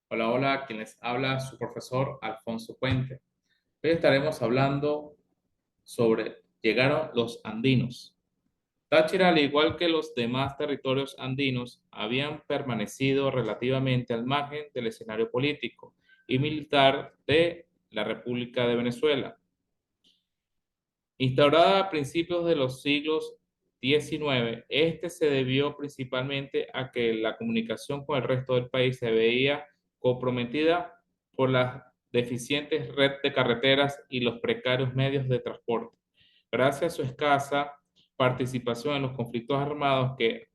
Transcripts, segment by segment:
Hola, hola, quien les habla su profesor Alfonso Puente. Hoy estaremos hablando sobre llegaron los andinos. Táchira, al igual que los demás territorios andinos, habían permanecido relativamente al margen del escenario político y militar de la República de Venezuela. Instaurada a principios de los siglos XIX, este se debió principalmente a que la comunicación con el resto del país se veía comprometida por la deficiente red de carreteras y los precarios medios de transporte. Gracias a su escasa participación en los conflictos armados que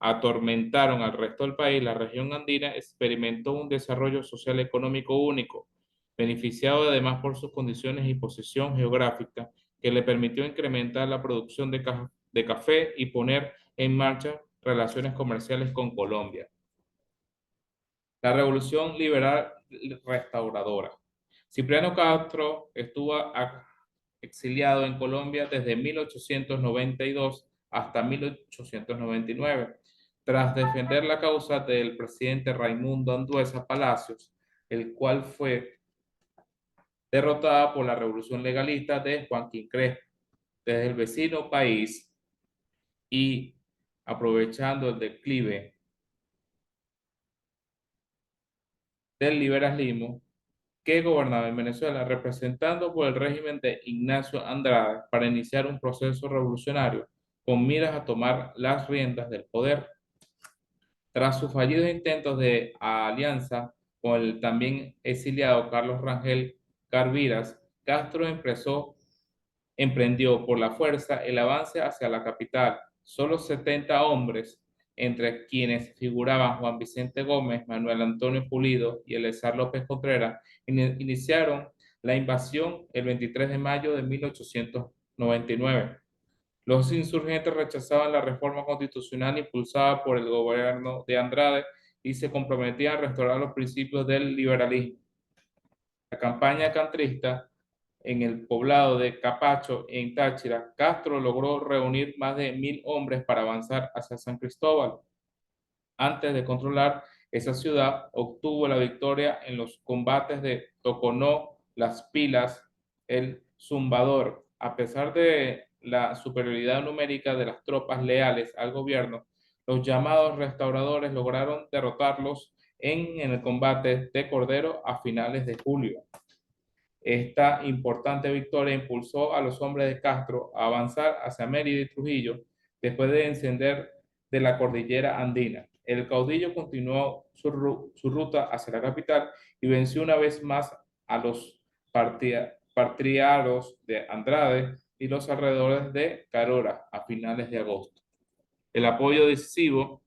atormentaron al resto del país, la región andina experimentó un desarrollo social económico único, beneficiado además por sus condiciones y posición geográfica, que le permitió incrementar la producción de café y poner en marcha relaciones comerciales con Colombia. La Revolución Liberal Restauradora. Cipriano Castro estuvo exiliado en Colombia desde 1892 hasta 1899, tras defender la causa del presidente Raimundo Andueza Palacios, el cual fue derrotada por la revolución legalista de Joaquín Crespo. Desde el vecino país y aprovechando el declive del liberalismo que gobernaba en Venezuela, representando por el régimen de Ignacio Andrade para iniciar un proceso revolucionario con miras a tomar las riendas del poder. Tras sus fallidos intentos de alianza con el también exiliado Carlos Rangel Carviras, Castro emprendió por la fuerza el avance hacia la capital. Solo 70 hombres, entre quienes figuraban Juan Vicente Gómez, Manuel Antonio Pulido y Eleazar López Contreras, iniciaron la invasión el 23 de mayo de 1899. Los insurgentes rechazaban la reforma constitucional impulsada por el gobierno de Andrade y se comprometían a restaurar los principios del liberalismo. La campaña cantrista en el poblado de Capacho, en Táchira, Castro logró reunir más de 1.000 hombres para avanzar hacia San Cristóbal. Antes de controlar esa ciudad, obtuvo la victoria en los combates de Toconó, Las Pilas, el Zumbador. A pesar de la superioridad numérica de las tropas leales al gobierno, los llamados restauradores lograron derrotarlos en el combate de Cordero a finales de julio. Esta importante victoria impulsó a los hombres de Castro a avanzar hacia Mérida y Trujillo después de encender de la cordillera andina. El caudillo continuó su ruta hacia la capital y venció una vez más a los partidarios de Andrade y los alrededores de Carora a finales de agosto. El apoyo decisivo,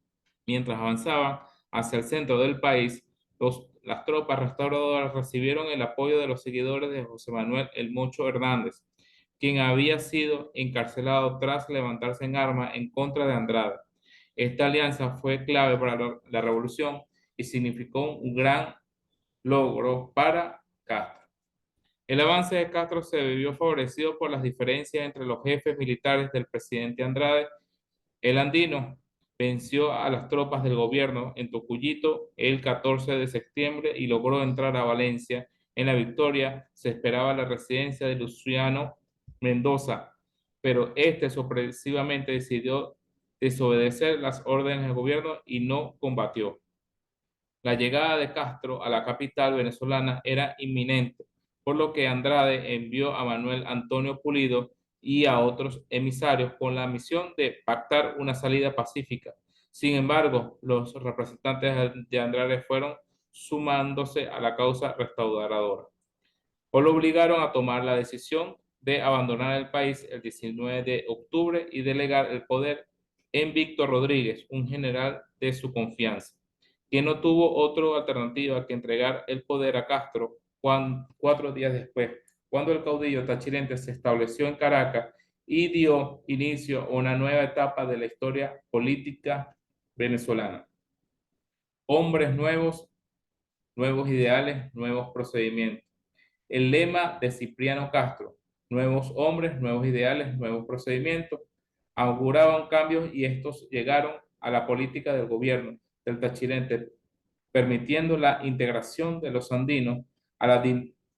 mientras avanzaban hacia el centro del país, las tropas restauradoras recibieron el apoyo de los seguidores de José Manuel El Mocho Hernández, quien había sido encarcelado tras levantarse en armas en contra de Andrade. Esta alianza fue clave para la revolución y significó un gran logro para Castro. El avance de Castro se vio favorecido por las diferencias entre los jefes militares del presidente Andrade. El andino venció a las tropas del gobierno en Tocuyito el 14 de septiembre y logró entrar a Valencia. En la victoria se esperaba la residencia de Luciano Mendoza, pero este sorpresivamente decidió desobedecer las órdenes del gobierno y no combatió. La llegada de Castro a la capital venezolana era inminente, por lo que Andrade envió a Manuel Antonio Pulido y a otros emisarios con la misión de pactar una salida pacífica. Sin embargo, los representantes de Andrade fueron sumándose a la causa restauradora, o lo obligaron a tomar la decisión de abandonar el país el 19 de octubre y delegar el poder en Víctor Rodríguez, un general de su confianza, quien no tuvo otra alternativa que entregar el poder a Castro 4 días después, cuando el caudillo tachirense se estableció en Caracas y dio inicio a una nueva etapa de la historia política venezolana. Hombres nuevos, nuevos ideales, nuevos procedimientos. El lema de Cipriano Castro, nuevos hombres, nuevos ideales, nuevos procedimientos, auguraban cambios y estos llegaron a la política del gobierno del Tachirente permitiendo la integración de los andinos a la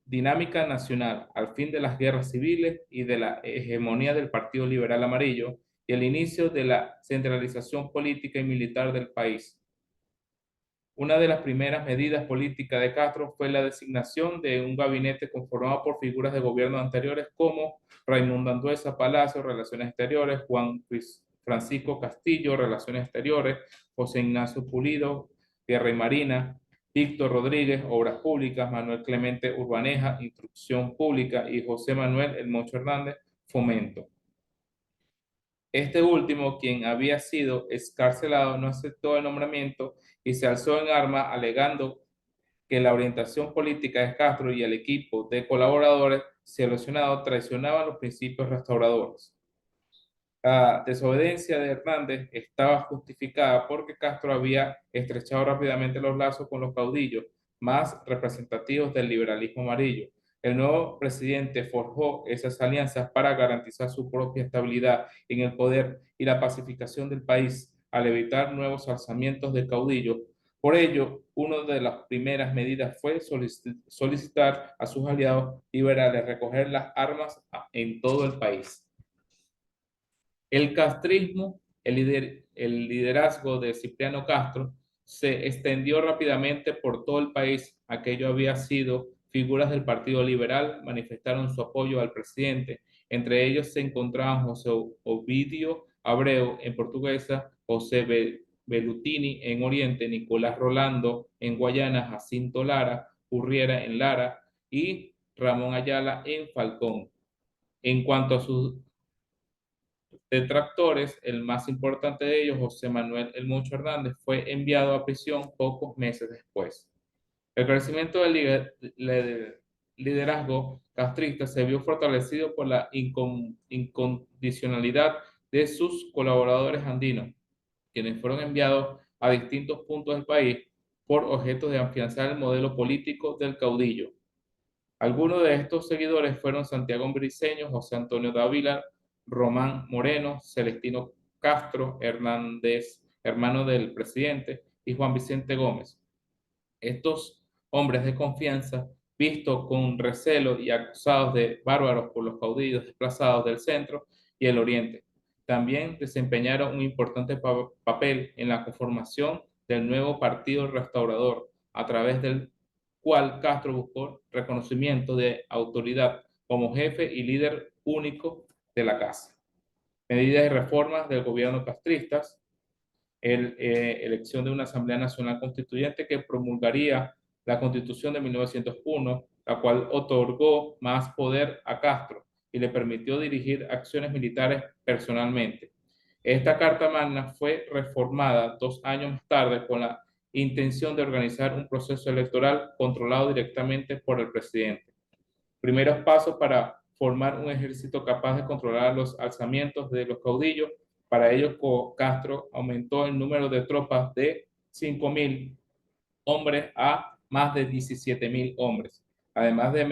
dinámica nacional, al fin de las guerras civiles y de la hegemonía del Partido Liberal Amarillo y el inicio de la centralización política y militar del país. Una de las primeras medidas políticas de Castro fue la designación de un gabinete conformado por figuras de gobierno anteriores como Raimundo Andueza Palacio, Relaciones Exteriores, Francisco Castillo, Relaciones Exteriores, José Ignacio Pulido, Guerra y Marina, Víctor Rodríguez, Obras Públicas, Manuel Clemente Urbaneja, Instrucción Pública y José Manuel El Mocho Hernández, Fomento. Este último, quien había sido excarcelado, no aceptó el nombramiento y se alzó en armas alegando que la orientación política de Castro y el equipo de colaboradores seleccionados traicionaban los principios restauradores. La desobediencia de Hernández estaba justificada porque Castro había estrechado rápidamente los lazos con los caudillos más representativos del liberalismo amarillo. El nuevo presidente forjó esas alianzas para garantizar su propia estabilidad en el poder y la pacificación del país al evitar nuevos alzamientos de caudillos. Por ello, una de las primeras medidas fue solicitar a sus aliados liberales recoger las armas en todo el país. El castrismo, el liderazgo de Cipriano Castro, se extendió rápidamente por todo el país. Aquello había sido figuras del Partido Liberal manifestaron su apoyo al presidente. Entre ellos se encontraban José Ovidio Abreu en Portuguesa, José Bellutini en Oriente, Nicolás Rolando en Guayana, Jacinto Lara, Urriera en Lara y Ramón Ayala en Falcón. En cuanto a sus detractores, el más importante de ellos, José Manuel El Mocho Hernández, fue enviado a prisión pocos meses después. El crecimiento del liderazgo castrista se vio fortalecido por la incondicionalidad de sus colaboradores andinos, quienes fueron enviados a distintos puntos del país por objeto de afianzar el modelo político del caudillo. Algunos de estos seguidores fueron Santiago Briceño, José Antonio Dávila, Román Moreno, Celestino Castro Hernández, hermano del presidente, y Juan Vicente Gómez. Estos hombres de confianza, vistos con recelo y acusados de bárbaros por los caudillos desplazados del centro y el oriente, también desempeñaron un importante papel en la conformación del nuevo Partido Restaurador, a través del cual Castro buscó reconocimiento de autoridad como jefe y líder único de la casa. Medidas y reformas del gobierno castristas, elección de una Asamblea Nacional Constituyente que promulgaría la Constitución de 1901, la cual otorgó más poder a Castro y le permitió dirigir acciones militares personalmente. Esta Carta Magna fue reformada 2 años más tarde con la intención de organizar un proceso electoral controlado directamente por el presidente. Primeros pasos para formar un ejército capaz de controlar los alzamientos de los caudillos. Para ello, Castro aumentó el número de tropas de 5.000 hombres a más de 17.000 hombres, además de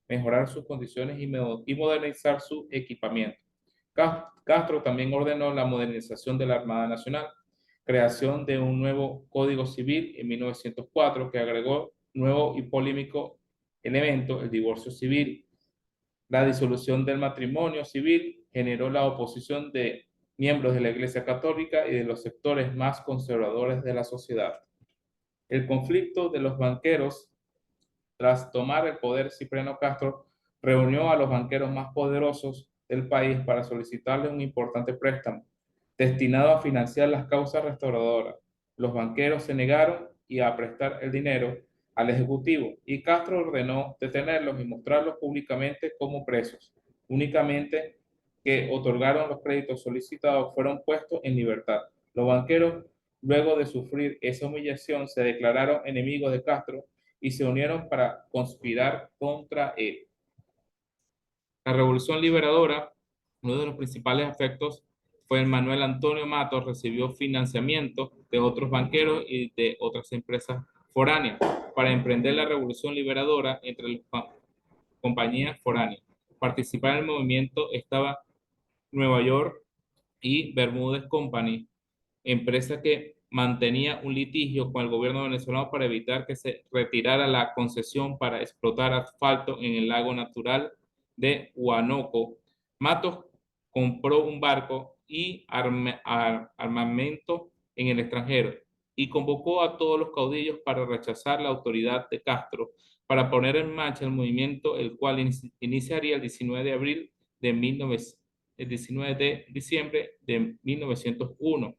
mejorar sus condiciones y modernizar su equipamiento. Castro también ordenó la modernización de la Armada Nacional, creación de un nuevo Código Civil en 1904 que agregó nuevo y polémico elemento, el divorcio civil. La disolución del matrimonio civil generó la oposición de miembros de la Iglesia Católica y de los sectores más conservadores de la sociedad. El conflicto de los banqueros. Tras tomar el poder, Cipriano Castro reunió a los banqueros más poderosos del país para solicitarles un importante préstamo destinado a financiar las causas restauradoras. Los banqueros se negaron a prestar el dinero al Ejecutivo y Castro ordenó detenerlos y mostrarlos públicamente como presos. Únicamente que otorgaron los créditos solicitados fueron puestos en libertad. Los banqueros, luego de sufrir esa humillación, se declararon enemigos de Castro y se unieron para conspirar contra él. La Revolución Liberadora, uno de los principales efectos fue el Manuel Antonio Matos recibió financiamiento de otros banqueros y de otras empresas foráneas para emprender la Revolución Liberadora entre las compañías foráneas. Participar en el movimiento estaba Nueva York y Bermúdez Company, empresa que mantenía un litigio con el gobierno venezolano para evitar que se retirara la concesión para explotar asfalto en el lago natural de Huánuco. Matos compró un barco y armamento en el extranjero y convocó a todos los caudillos para rechazar la autoridad de Castro, para poner en marcha el movimiento, el cual iniciaría el 19 de abril de 1900, el 19 de diciembre de 1901.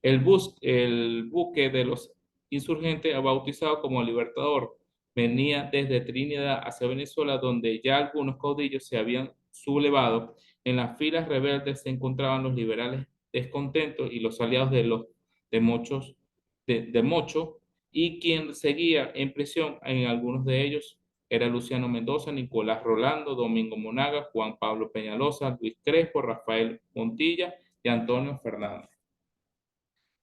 El buque de los insurgentes, bautizado como Libertador, venía desde Trinidad hacia Venezuela, donde ya algunos caudillos se habían sublevado. En las filas rebeldes se encontraban los liberales descontentos y los aliados de Mocho, y quien seguía en prisión en algunos de ellos era Luciano Mendoza, Nicolás Rolando, Domingo Monaga, Juan Pablo Peñalosa, Luis Crespo, Rafael Montilla y Antonio Fernández.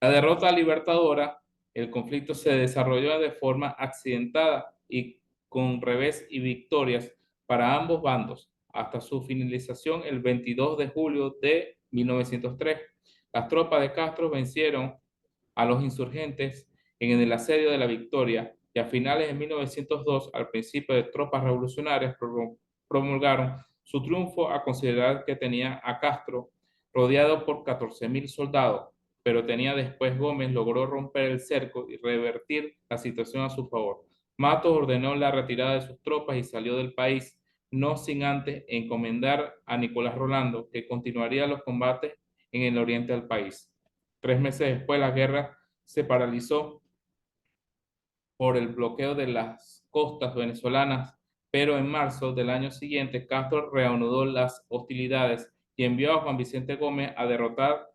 La derrota libertadora, el conflicto se desarrolló de forma accidentada y con revés y victorias para ambos bandos, hasta su finalización el 22 de julio de 1903. Las tropas de Castro vencieron a los insurgentes en el asedio de la Victoria, y a finales de 1902, al principio de tropas revolucionarias promulgaron su triunfo a considerar que tenía a Castro rodeado por 14.000 soldados, pero tenía después Gómez logró romper el cerco y revertir la situación a su favor. Matos ordenó la retirada de sus tropas y salió del país, no sin antes encomendar a Nicolás Rolando que continuaría los combates en el oriente del país. 3 meses después, la guerra se paralizó por el bloqueo de las costas venezolanas, pero en marzo del año siguiente Castro reanudó las hostilidades y envió a Juan Vicente Gómez a derrotar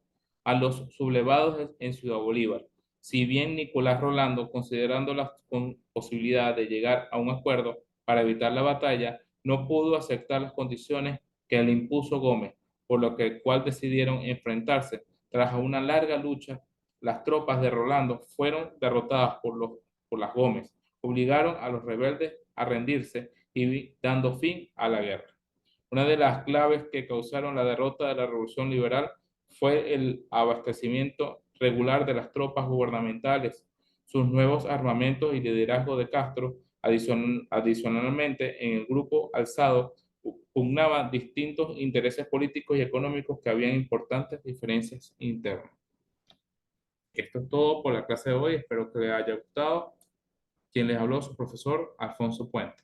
a los sublevados en Ciudad Bolívar. Si bien Nicolás Rolando, considerando la posibilidad de llegar a un acuerdo para evitar la batalla, no pudo aceptar las condiciones que le impuso Gómez, por lo que cual decidieron enfrentarse. Tras una larga lucha, las tropas de Rolando fueron derrotadas por las Gómez, obligaron a los rebeldes a rendirse y dando fin a la guerra. Una de las claves que causaron la derrota de la Revolución Liberal fue el abastecimiento regular de las tropas gubernamentales, sus nuevos armamentos y liderazgo de Castro. Adicionalmente, en el grupo alzado pugnaban distintos intereses políticos y económicos que habían importantes diferencias internas. Esto es todo por la clase de hoy, espero que les haya gustado. Quien les habló, su profesor Alfonso Puente.